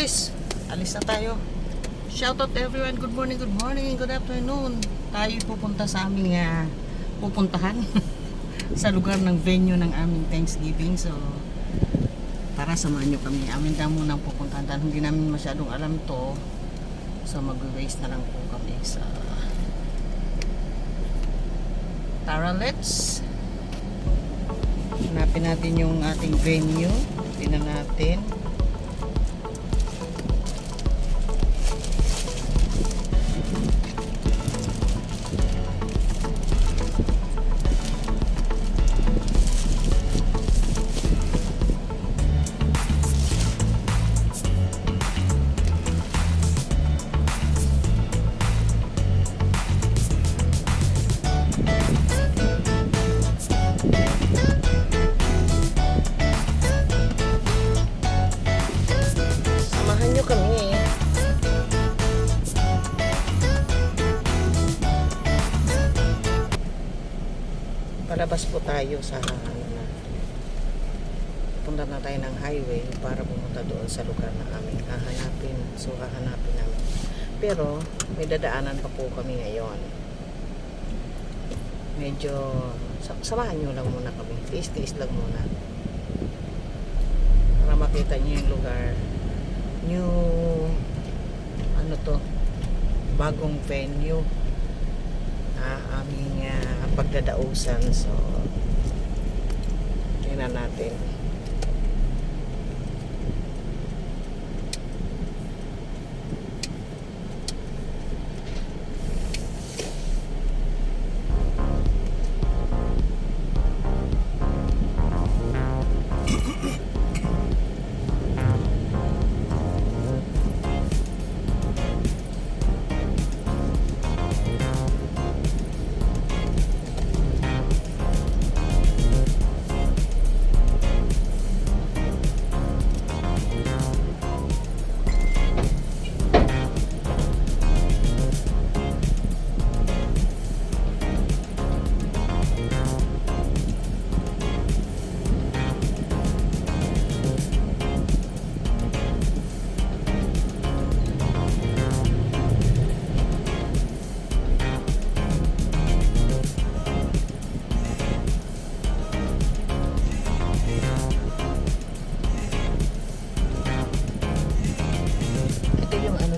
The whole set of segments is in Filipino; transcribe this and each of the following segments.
guys, alis na tayo. Shout out everyone, good morning, good afternoon. Tayo pupunta sa aming pupuntahan sa lugar ng venue ng aming Thanksgiving. So tara, samahan nyo kami. Amin na munang pupuntahan dahil hindi namin masyadong alam to. So mag-waste na lang po kami sa tara, let's hanapin natin yung ating venue. Tingnan natin. Palabas po tayo sa punta na tayo ng highway para pumunta doon sa lugar na aming hahanapin. So hahanapin namin. Pero may dadaanan pa po kami ngayon. Medyo samahan nyo lang muna kami. Tiis-tiis lang muna. Para makita nyo yung lugar. New ano to? Bagong venue. Aming pagdadausan. So tingnan natin.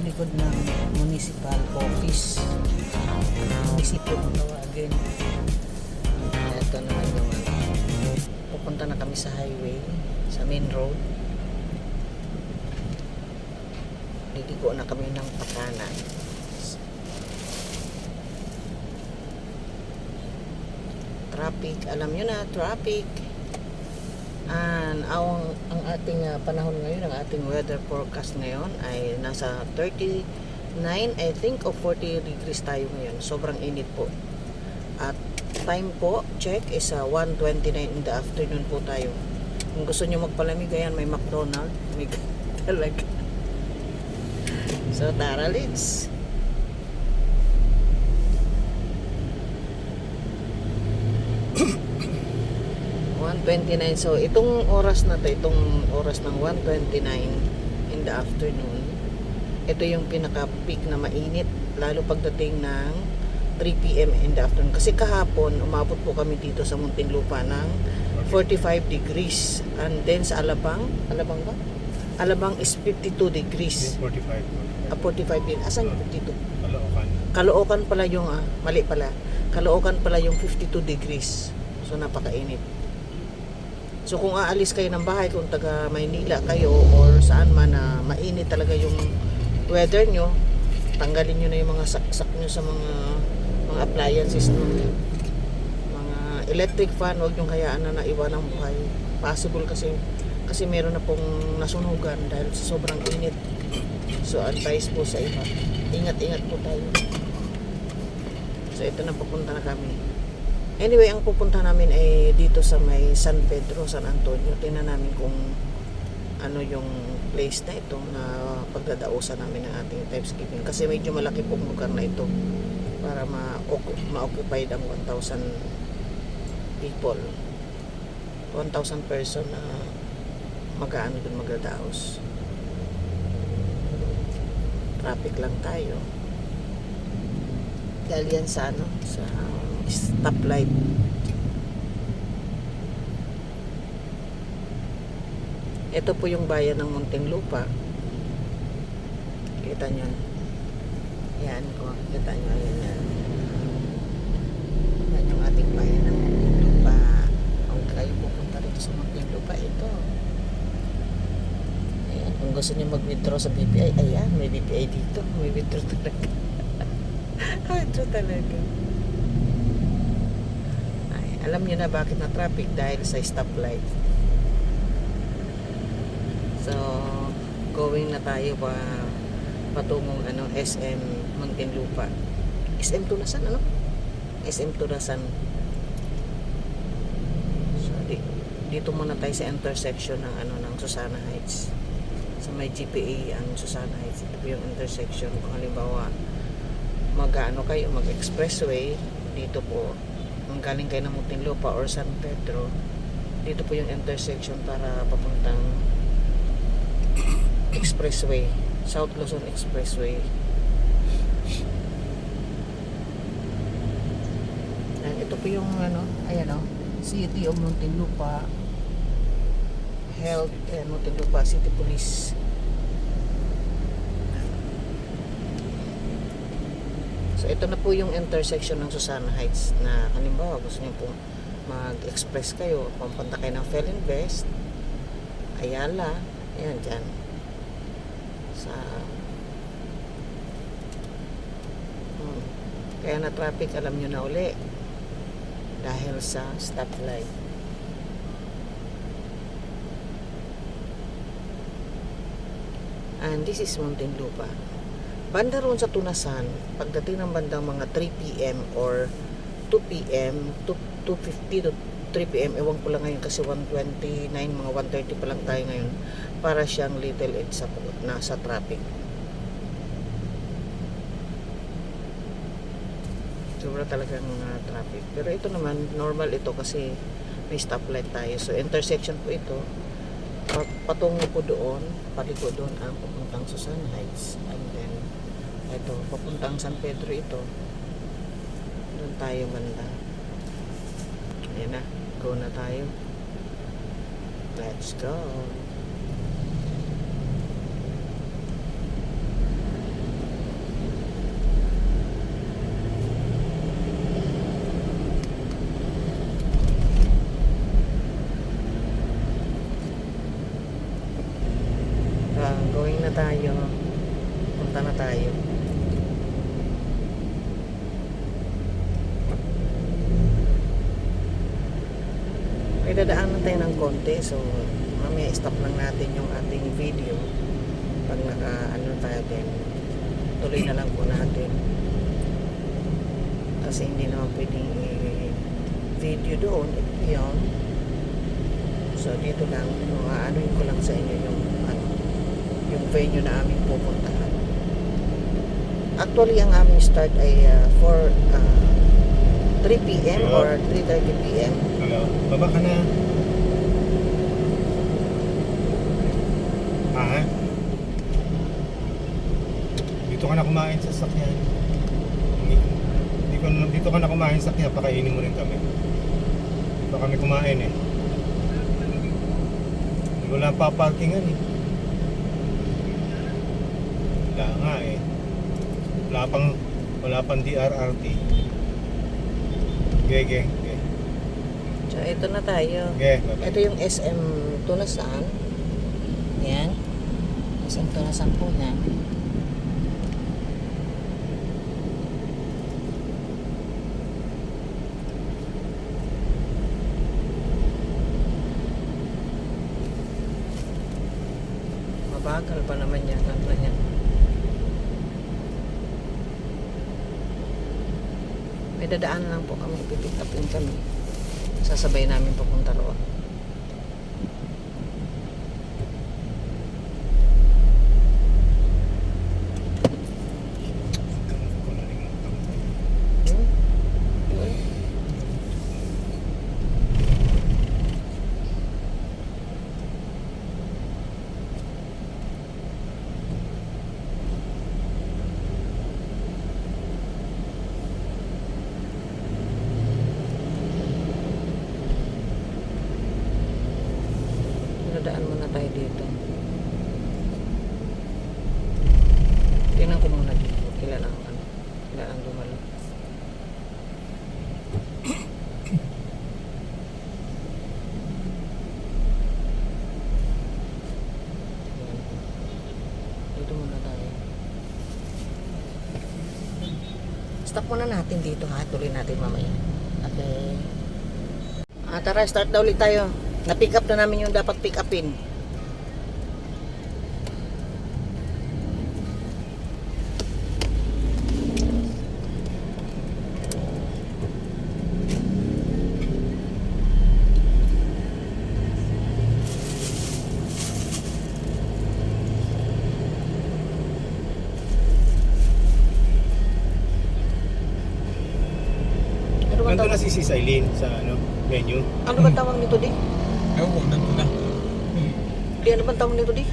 Likod ng municipal office, munisipyo kung tawagin. Ito naman yung pupunta na kami sa highway, sa main road. Liliko na kami ng pakanan. Traffic, alam nyo na, traffic. And ang ating panahon ngayon, ang ating weather forecast ngayon ay nasa 39, I think, o 40 degrees tayo ngayon. Sobrang init po. At time po, check, is 1:29 in the afternoon po tayo. Kung gusto nyo magpalamig, ayan, may McDonald's. May talaga. So, tara, let's. So itong oras na to, itong oras ng 1:29 in the afternoon, ito yung pinaka peak na mainit, lalo pagdating ng 3 PM in the afternoon. Kasi kahapon umabot po kami dito sa Muntinlupa ng 45 degrees, and then sa Alabang ba? Alabang is 52 degrees. 45 din. Asan yung 52? Caloocan pala yung mali pala. Caloocan pala yung 52 degrees. So napakainit. So kung aalis kayo ng bahay, kung taga Maynila kayo or saan man na mainit talaga yung weather nyo, tanggalin nyo na yung mga saksak nyo sa mga appliances nyo. Mga electric fan, huwag nyo hayaan na naiwan ang buhay. Possible kasi meron na pong nasunugan dahil sa sobrang init. So advice po sa iba, ingat-ingat po tayo. So ito na, papunta na kami. Anyway, ang pupunta namin ay dito sa may San Pedro, San Antonio. Tingnan namin kung ano yung place na ito na pagdadausan namin ng ating Thanksgiving. Kasi medyo malaki pong lugar na ito para ma-occupied ang 1,000 people. 1,000 person na mag-aano dun, magdadaos. traffic lang tayo. Dahil yan sa ano, sa stoplight. Ito po yung bayan ng Muntinlupa. Kita nyo. Yan ko. Kita nyo. Yan yan. Yan yung ating bayan ng Muntinlupa. Kung kayo pupunta rito sa Muntinlupa, ito. Ayan. Kung gusto nyo mag-withdraw sa BPI, ayan. May BPI dito. May withdraw talaga. Withdraw talaga. Ay, alam nyo na bakit na traffic dahil sa stoplight. So, going na tayo patungong SM Muntinlupa. SM Tunasan, ano? SM Tunasan. So, dito muna tayo sa intersection ng ng Susana Heights. Sa may GPA ang Susana Heights. Ito po yung intersection. Kung halimbawa, mag-expressway, dito po, kung galing kayo ng Muntinlupa or San Pedro, dito po yung intersection para papuntang Expressway, South Luzon Expressway. And ito po yung ayan City of Muntinlupa Health and Muntinlupa City Police. So ito na po yung intersection ng Susana Heights na halimbawa gusto niyo po mag-express kayo, papunta kayo ng Felinvest, Ayala, ayan dyan sa kaya na traffic, alam nyo na uli dahil sa stoplight. And this is Muntinlupa. Banda roon sa Tunasan, pagdating ng bandang mga 3 p.m. or 2 p.m. 2:50 to 3 p.m. Ewan ko lang ngayon kasi 1:29, mga 1:30 pa lang tayo ngayon. Para siyang little edge sa nasa traffic. Sobra talagang traffic. Pero ito naman, normal ito kasi may stoplight tayo. So, intersection po ito. Patungo po doon, paliko doon ang papuntang Susana Heights. And then, ito, papuntang San Pedro ito. Doon tayo banda. Ayan na, go na tayo. Let's go. Going na tayo. Punta na tayo. May dadaanan tayo ng konti. So, mamaya stop lang natin yung ating video. Pag tayo din, tuloy na lang po natin. Kasi hindi naman pwedeng video doon. Ito yun. So, dito lang. Anuin ko lang sa inyo yung venue na aming pupuntahan. Actually, ang aming start ay 3 p.m. or 3:30 p.m. Hello, baba ka na. Dito ka na kumain sa sakyan. Dito ka na kumain sa sakyan, pakainin mo rin kami. Dito kami kumain eh. Hindi ko lang paparkingan eh. Wala nga eh. Wala pang DRRT. Okay. So, ito na tayo. Okay, ito yung SM Tunasan. Yan. SM Tunasan po na. Mabagal pa naman yan. May dadaan lang po kami, ipipick upin kami. Sasabay namin papunta roon. Dito muna tayo. Stop muna natin dito ha. Tuloy natin mamaya. Okay. Tara, start na ulit tayo. Na-pick up na namin yung dapat pick upin. Ano ba Nandun na tawag? si Sis Eileen sa menu. Ano ba tawag nito di? Ewan ko, nandun na. Di, ano ba tawag nito di?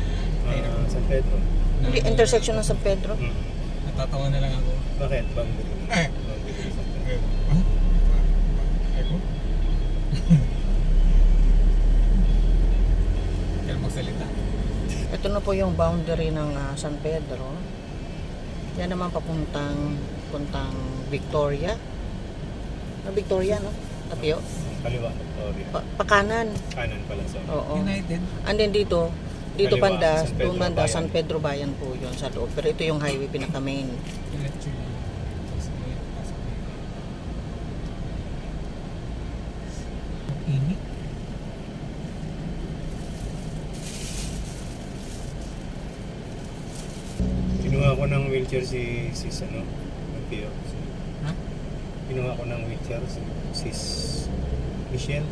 San Pedro. Hindi, intersection ng San Pedro. Natatawa na lang ako. Bakit? Boundary. Eh. Boundary San Pedro. Ako? Kaya magsalita. Ito na po yung boundary ng San Pedro. Yan naman puntang Victoria. Victoria, no? Tapio. Kaliwa, Victoria. Pakanan. Kanan pala sa Oo. United. And then dito Kaliwa, banda, San Pedro doon banda, Bayan. San Pedro Bayan po yun sa loob. Pero ito yung highway pinaka main. Electric. Init. Kinuha ko ng wheelchair si Sis Pio. Ha? Kinuha ko ng wheelchair si Sis Michelle.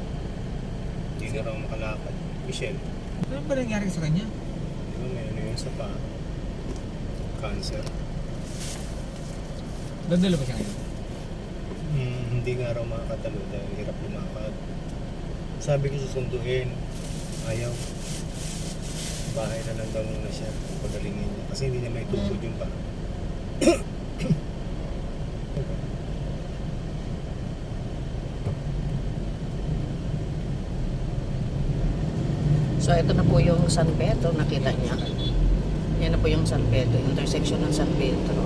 Hindi na raw makalakad. Michelle. Ano ba nangyari sa kanya? Di ba may yun sa pa? Cancer. Dadalo ba siya ngayon? Hindi nga raw makakatalo dahil hirap lumakad. Sabi ko susunduin. Ayaw. Bahay na lang daw muna siya. Pagalingin niya. Kasi hindi niya may tukod yung pa. So ito na po yung San Pedro, nakita niya. Yan na po yung San Pedro, intersection ng San Pedro.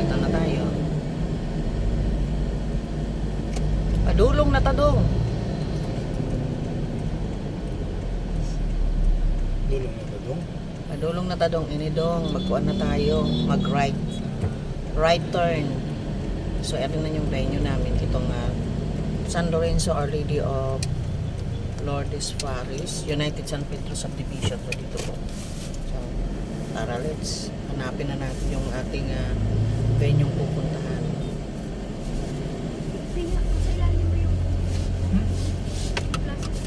Ito na tayo. Padulong na tadong. Dulong na ba doon? Padulong na tadong, inidong, magkuhan na tayo, mag-right. Right turn. So ito na yung venue namin, itong San Lorenzo Our Lady of Lourdes Paris, United San Pedro Subdivision. So dito po. So tara, let's hanapin na natin yung ating venue pupuntahan. Tingnan ko sa ilalim mo yung Hmm? plastic.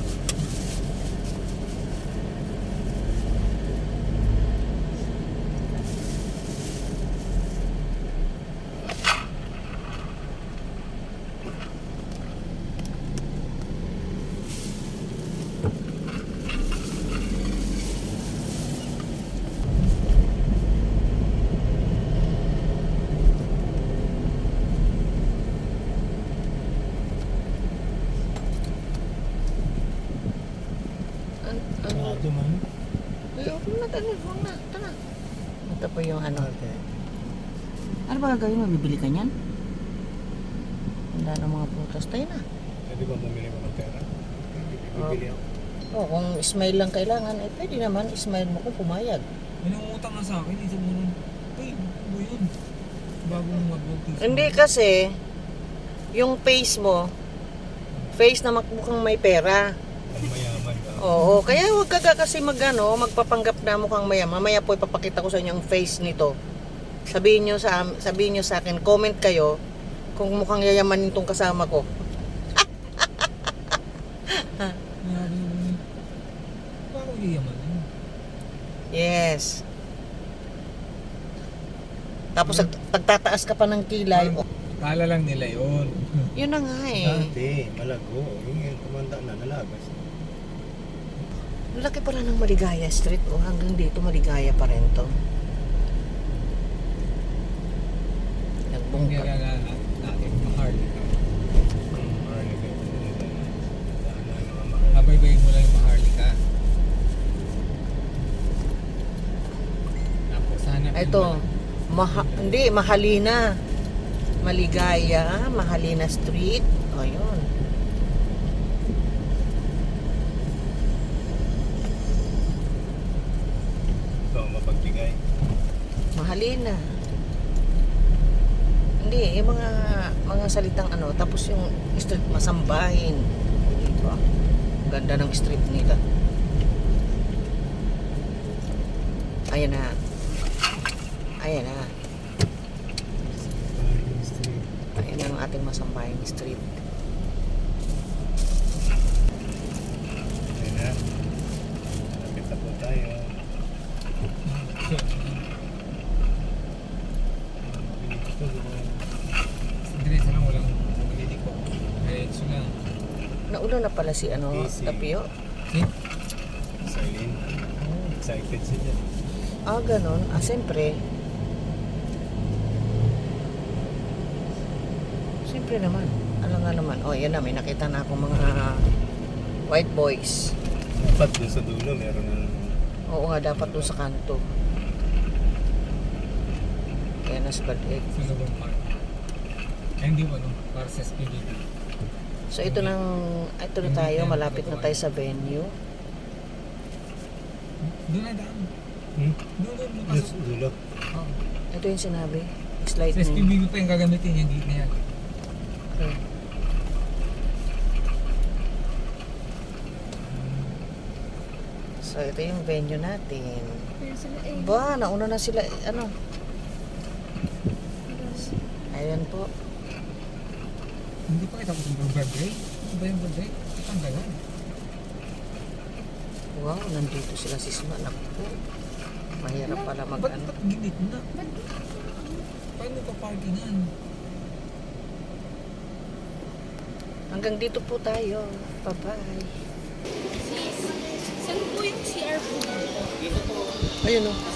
Ano? man. Ay, huwag na. Tara. Ito po yung ano. Okay. Ano ba gagawin mo? Bibili ka niyan? Handa ng mga prutas. Tayo na. Pwede ba bumili mo ng pera? Bibili ako. Oh, kung smile lang kailangan, eh pwede naman. Smile mo kung pumayag. May nangungutang na sa akin. Isang mo nun. Ay, ano yun? Bago mo mag-baptism. Hindi kasi, yung face mo, face na mukhang may pera. Ang mayaman ka. Oo, kaya huwag ka kasi magpapanggap na mukhang mayaman. Mamaya po ipapakita ko sa inyo ang face nito. Sabihin nyo sa akin, comment kayo kung mukhang yayaman itong kasama ko. Grabe yun. Bakit yayaman yun? Yes. Tapos pagtataas ka pa ng kilay, oh, Kala lang nila yun. yun na nga eh. Dati, malago. Yung tumanda na, nalagas. Laki pala ng Maligaya Street. Oh, hanggang dito Maligaya pa rin to. Hindi Nagbungkag. kala natin. Maharli ka. Marami kayo pumunta. Daan na yung mga mahal. Habaybay mo lang yung maharli ka. Tapos hanap Ito, hindi, Mahalina. Maligaya, Mahalina Street. O, yun. Ito, mapagtigan bigay. Mahalin na. Hindi, yung mga salitang ano, tapos yung street masambahin. Dito ah. Ganda ng street nila. Ayan na. Ayan na. Street. Ayan na ang ating masambahin street. Ayan na. Lapit na po tayo. Pinito to doon. Diretso lang walang naliliko. Diretso lang. Naulo na pala si ano, Easy. Tapio. See? Silent. Excited siya. Ah, ganun. Ah, siyempre. Siyempre naman. Alam nga naman. Oh, yan na. May nakita na akong mga white boys. Dapat doon sa dulo meron ng Oo nga, dapat doon sa kanto. Kaya na si Badek. Sa Lubang Park. Ay, hindi mo, no? Para sa SPDB. So, ito na tayo. Malapit na tayo sa venue. Doon na daan. Hmm? Doon, Doon pasok. sa dulo. Oh. Ito yung sinabi. Sa Slide na yun. SPDB pa yung gagamitin, yung gate na yan. Okay. So, ito yung venue natin. Pero sila eh. Ba, nauna na sila. Ano? Ayan po. Hindi pa kita kung birthday. Ano ba yung birthday? Ang galan. Wow, nandito sila si Sma. Naku. Mahirap pala mag Ba't ano. gilid na? Ba't Paano pa parkingan? Hanggang dito po tayo. Bye-bye. sis? Saan po yung CR po dito? Ayun o.